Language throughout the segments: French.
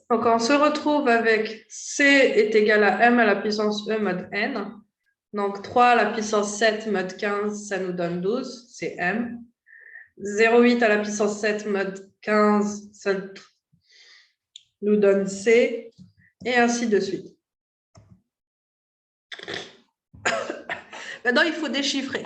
Donc, on se retrouve avec C est égal à M à la puissance E mode N. Donc, 3 à la puissance 7 mode 15, ça nous donne 12, c'est M. 0,8 à la puissance 7 mode 15, ça nous donne C, et ainsi de suite. Maintenant, il faut déchiffrer.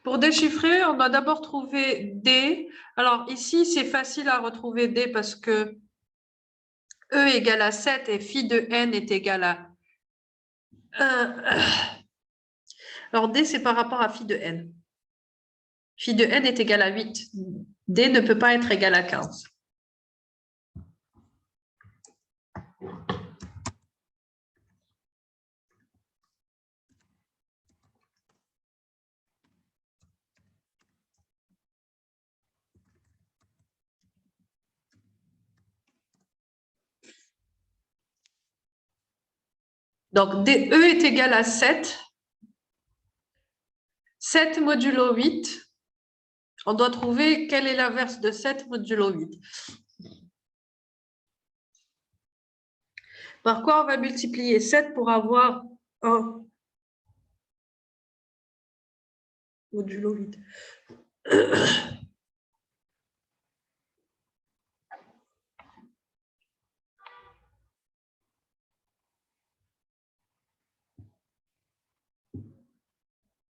Pour déchiffrer, on doit d'abord trouver D. Alors ici, c'est facile à retrouver D parce que E égale à 7 et phi de N est égal à... Alors D, c'est par rapport à phi de N. Phi de N est égal à 8. D ne peut pas être égal à 15. Donc, DE est égal à 7. 7 modulo 8. On doit trouver quelle est l'inverse de 7 modulo 8. Par quoi on va multiplier 7 pour avoir 1 modulo 8.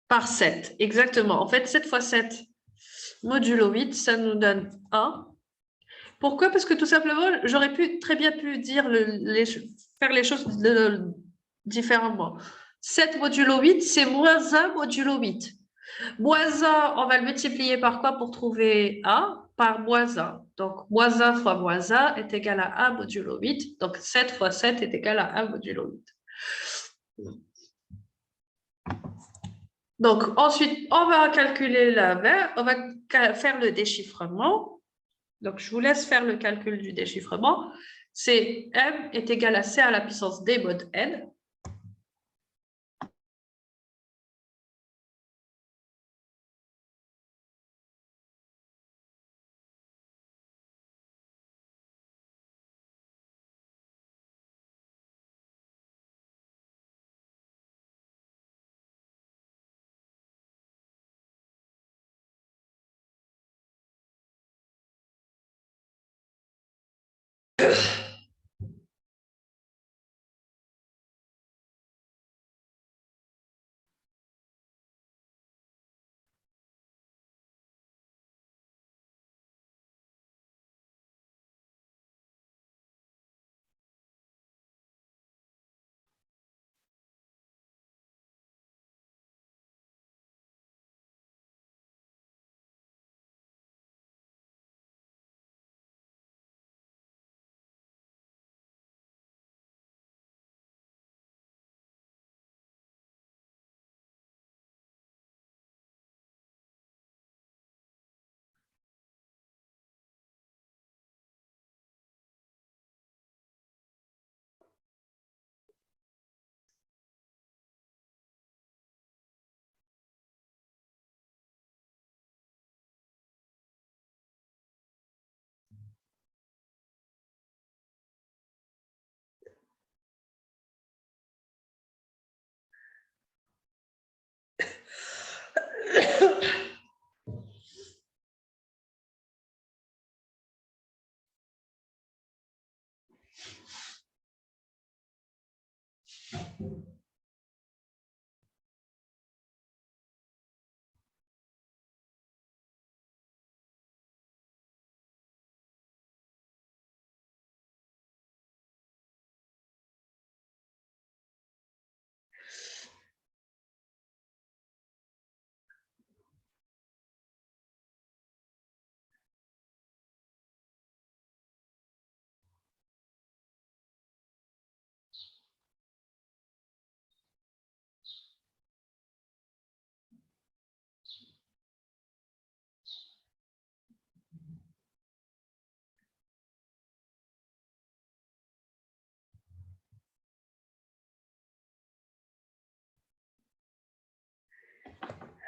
Par 7, exactement. En fait, 7 fois 7 modulo 8, ça nous donne 1. Pourquoi? Parce que tout simplement, j'aurais très bien pu dire faire les choses différemment. 7 modulo 8, c'est moins 1 modulo 8. Moins 1, on va le multiplier par quoi pour trouver 1? Par moins 1. Donc, moins 1 fois moins 1 est égal à 1 modulo 8. Donc, 7 fois 7 est égal à 1 modulo 8. Donc, ensuite, on va calculer on va faire le déchiffrement. Donc, je vous laisse faire le calcul du déchiffrement. C'est M est égal à C à la puissance D mode N.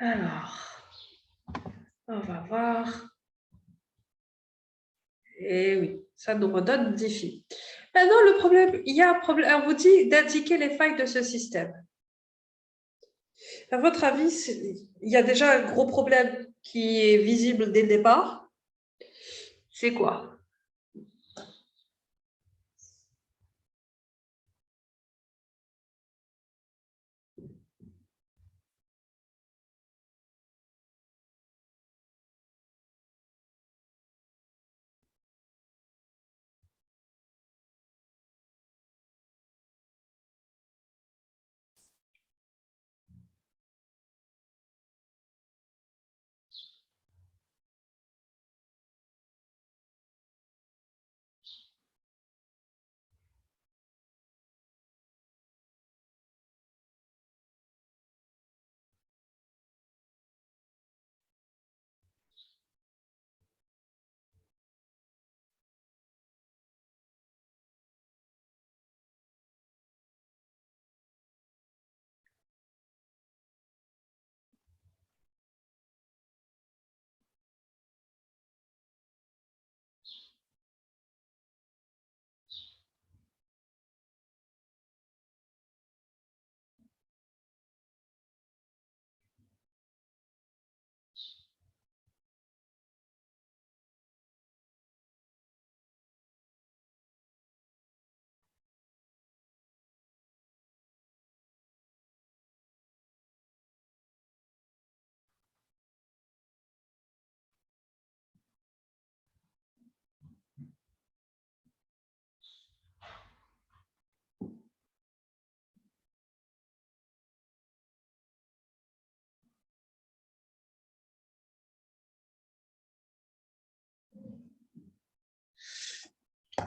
Alors, on va voir. Et oui, ça nous redonne défi. Maintenant, le problème, il y a un problème. On vous dit d'indiquer les failles de ce système. À votre avis, il y a déjà un gros problème qui est visible dès le départ. C'est quoi?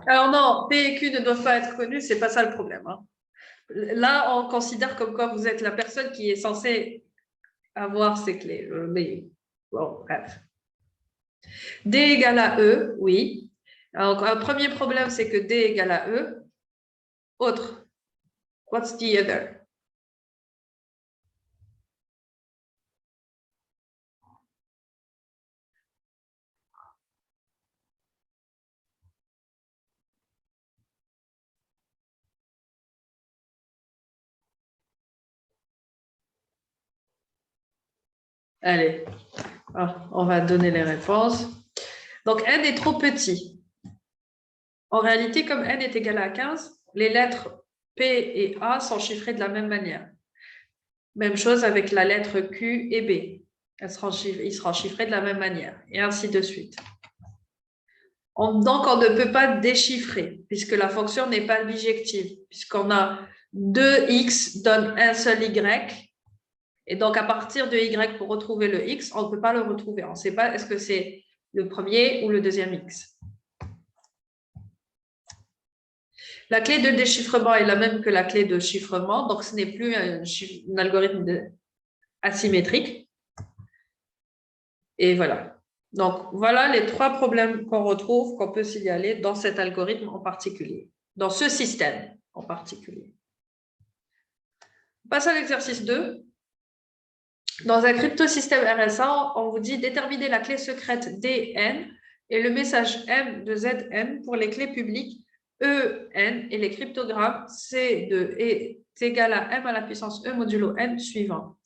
Alors non, P et Q ne doivent pas être connus, c'est pas ça le problème. Hein. Là, on considère comme quoi vous êtes la personne qui est censée avoir ces clés. Mais bon, bref. D égale à E, oui. Alors, un premier problème, c'est que D égale à E. Autre. What's the other? Allez, on va donner les réponses. Donc, n est trop petit. En réalité, comme n est égal à 15, les lettres P et A sont chiffrées de la même manière. Même chose avec la lettre Q et B. Ils seront chiffrés de la même manière, et ainsi de suite. Donc, on ne peut pas déchiffrer, puisque la fonction n'est pas bijective, puisqu'on a 2x donne un seul y, et donc à partir de y pour retrouver le x, on ne peut pas le retrouver. On ne sait pas est-ce que c'est le premier ou le deuxième x. La clé de déchiffrement est la même que la clé de chiffrement, donc ce n'est plus un algorithme asymétrique. Et voilà. Donc, voilà les trois problèmes qu'on retrouve, qu'on peut signaler dans cet algorithme en particulier, dans ce système en particulier. On passe à l'exercice 2. Dans un cryptosystème RSA, on vous dit déterminer la clé secrète DN et le message M de ZN pour les clés publiques EN et les cryptogrammes C de est égal à M à la puissance E modulo N suivant.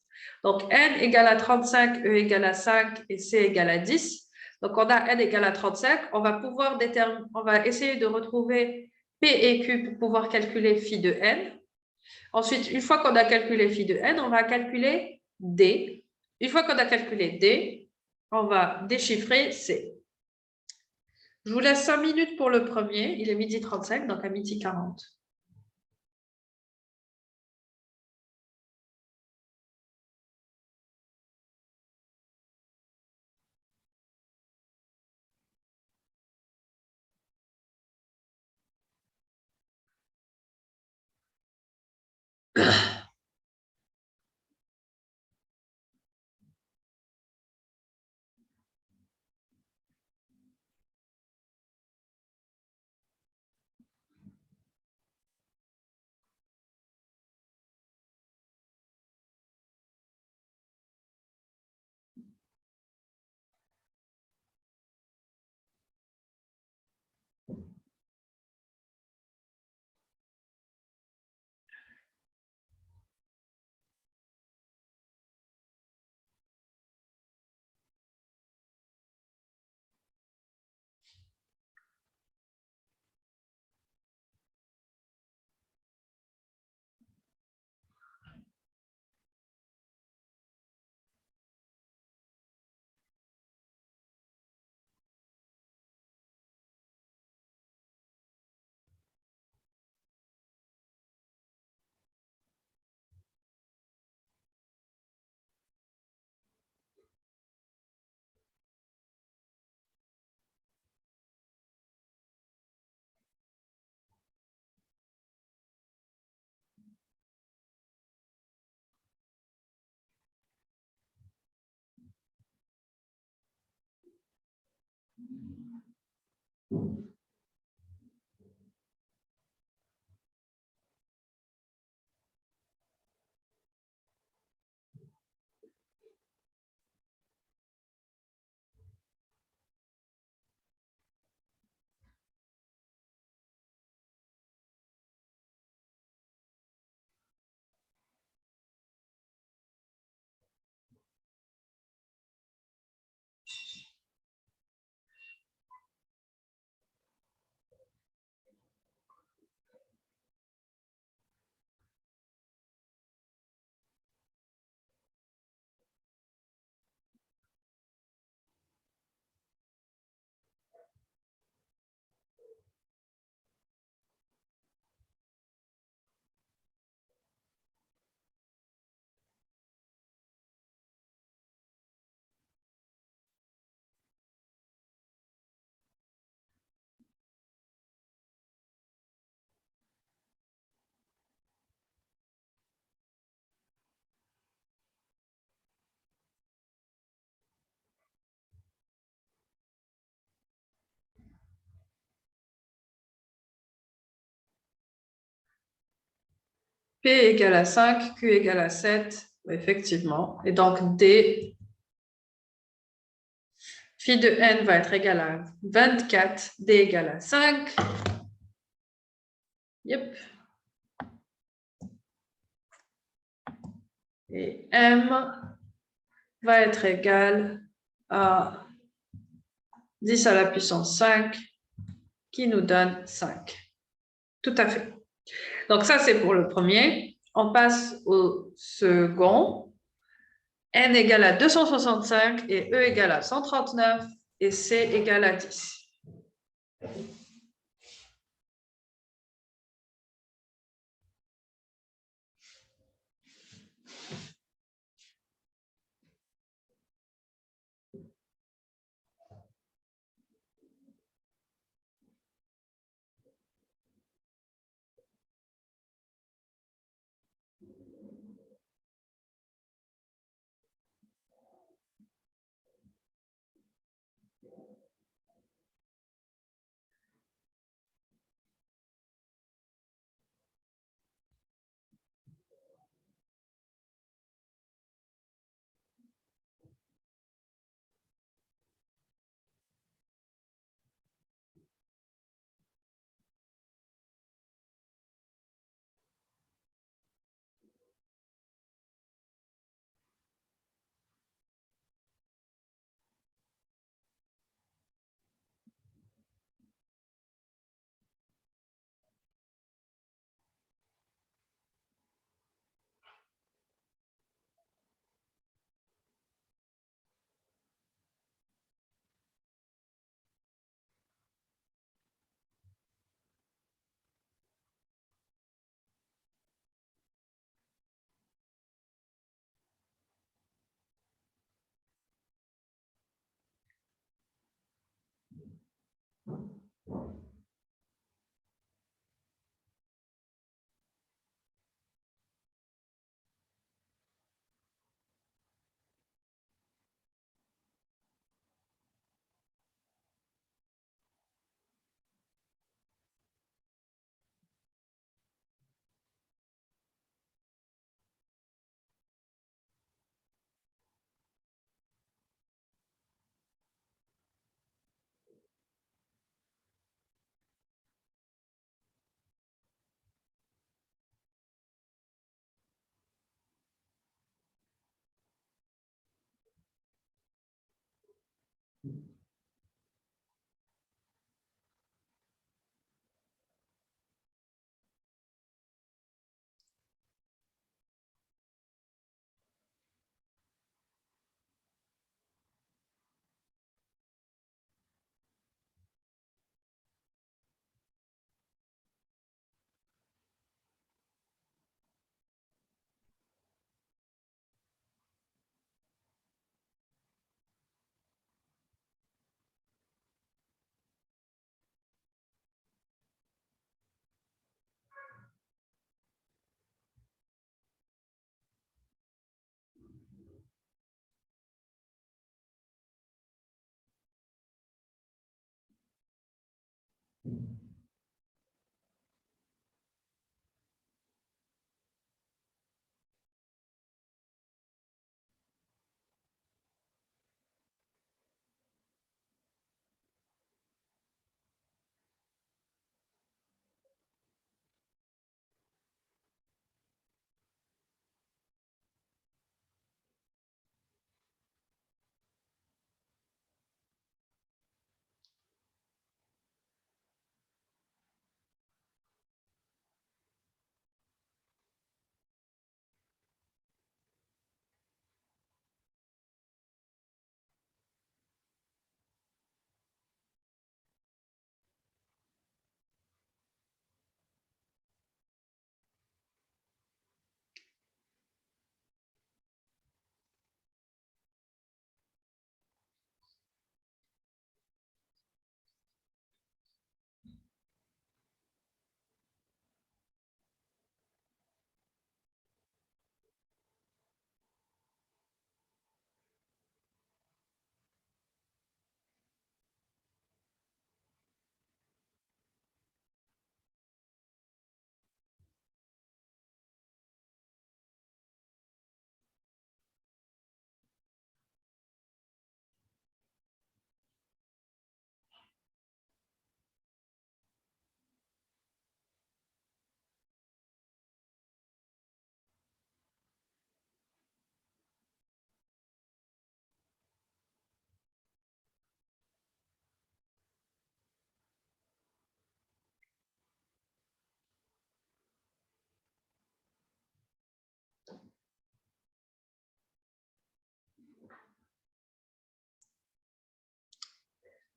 Donc, N égale à 35, E égale à 5 et C égale à 10. Donc, on a N égale à 35. On va essayer de retrouver P et Q pour pouvoir calculer phi de N. Ensuite, une fois qu'on a calculé phi de N, on va calculer D. Une fois qu'on a calculé D, on va déchiffrer C. Je vous laisse 5 minutes pour le premier. Il est 12h35, donc à 12h40. P égale à 5, Q égale à 7, effectivement. Et donc, D, phi de n va être égal à 24, D égale à 5. Yep. Et M va être égal à 10 à la puissance 5, qui nous donne 5. Tout à fait. Donc ça, c'est pour le premier. On passe au second. N égale à 265 et E égale à 139 et C égale à 10.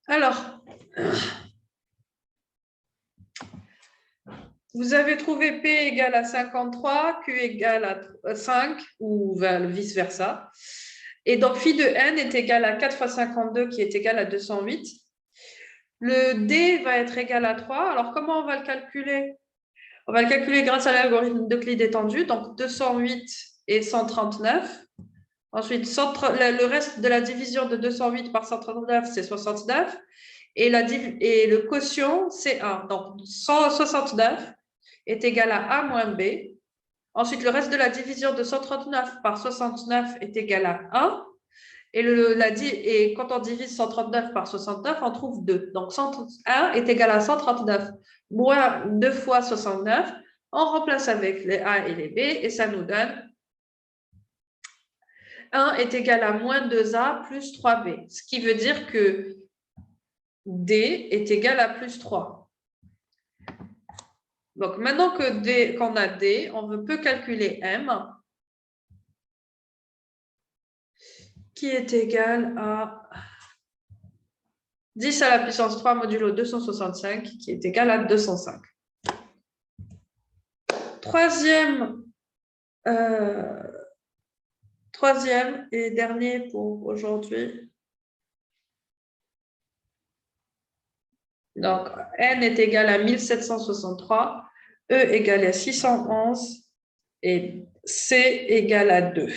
Alors, vous avez trouvé P égale à 53, Q égale à 5, ou vice-versa. Et donc, phi de n est égal à 4 fois 52, qui est égal à 208. Le D va être égal à 3. Alors, comment on va le calculer? On va le calculer grâce à l'algorithme d'Euclide étendu. Donc, 208 et 139. Ensuite, le reste de la division de 208 par 139, c'est 69. Et le quotient, c'est 1. Donc, 169 est égal à A moins B. Ensuite, le reste de la division de 139 par 69 est égal à 1. Et quand on divise 139 par 69, on trouve 2. Donc, 101 est égal à 139 moins 2 fois 69. On remplace avec les A et les B et ça nous donne 1 est égal à moins 2A plus 3B. Ce qui veut dire que D est égal à plus 3. Donc, maintenant qu'on a D, on peut calculer M, qui est égal à 10 à la puissance 3 modulo 265, qui est égal à 205. Troisième et dernier pour aujourd'hui. Donc, N est égal à 1763, E égale à 611 et C égale à 2.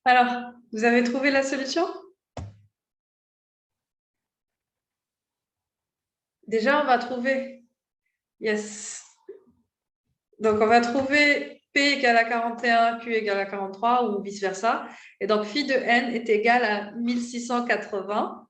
Alors, vous avez trouvé la solution? Déjà, on va trouver. Yes. Donc, on va trouver P égale à 41, Q égale à 43 ou vice-versa. Et donc, phi de n est égal à 1680.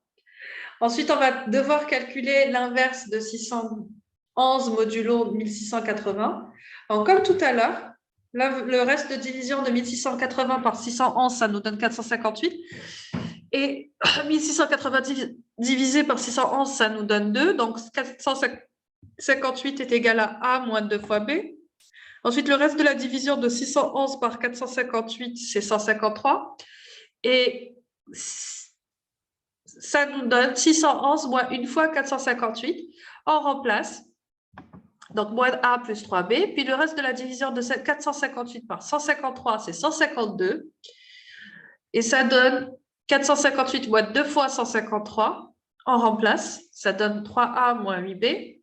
Ensuite, on va devoir calculer l'inverse de 611 modulo 1680. Donc, comme tout à l'heure, Là, le reste de division de 1680 par 611, ça nous donne 458. Et 1680 divisé par 611, ça nous donne 2. Donc, 458 est égal à A moins 2 fois B. Ensuite, le reste de la division de 611 par 458, c'est 153. Et ça nous donne 611 moins 1 fois 458. On remplace. Donc, moins A plus 3B. Puis le reste de la division de 458 par 153, c'est 152. Et ça donne 458 moins 2 fois 153. On remplace. Ça donne 3A moins 8B.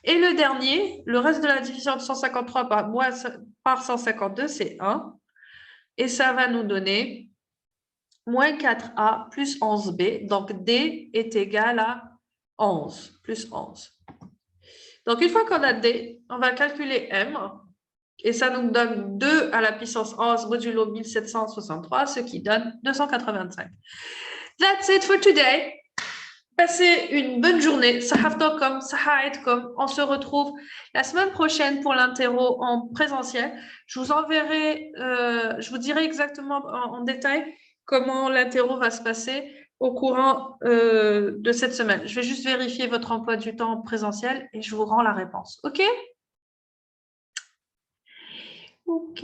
Et le dernier, le reste de la division de 153 par 152, c'est 1. Et ça va nous donner moins 4A plus 11B. Donc, D est égal à 11, plus 11. Donc, une fois qu'on a D, on va calculer M. Et ça nous donne 2 à la puissance 11 modulo 1763, ce qui donne 285. That's it for today. Passez une bonne journée. Sahaftokum, sahaitkum. On se retrouve la semaine prochaine pour l'interro en présentiel. Je vous enverrai, je vous dirai exactement en détail comment l'interro va se passer au courant de cette semaine. Je vais juste vérifier votre emploi du temps présentiel et je vous rends la réponse. OK? OK.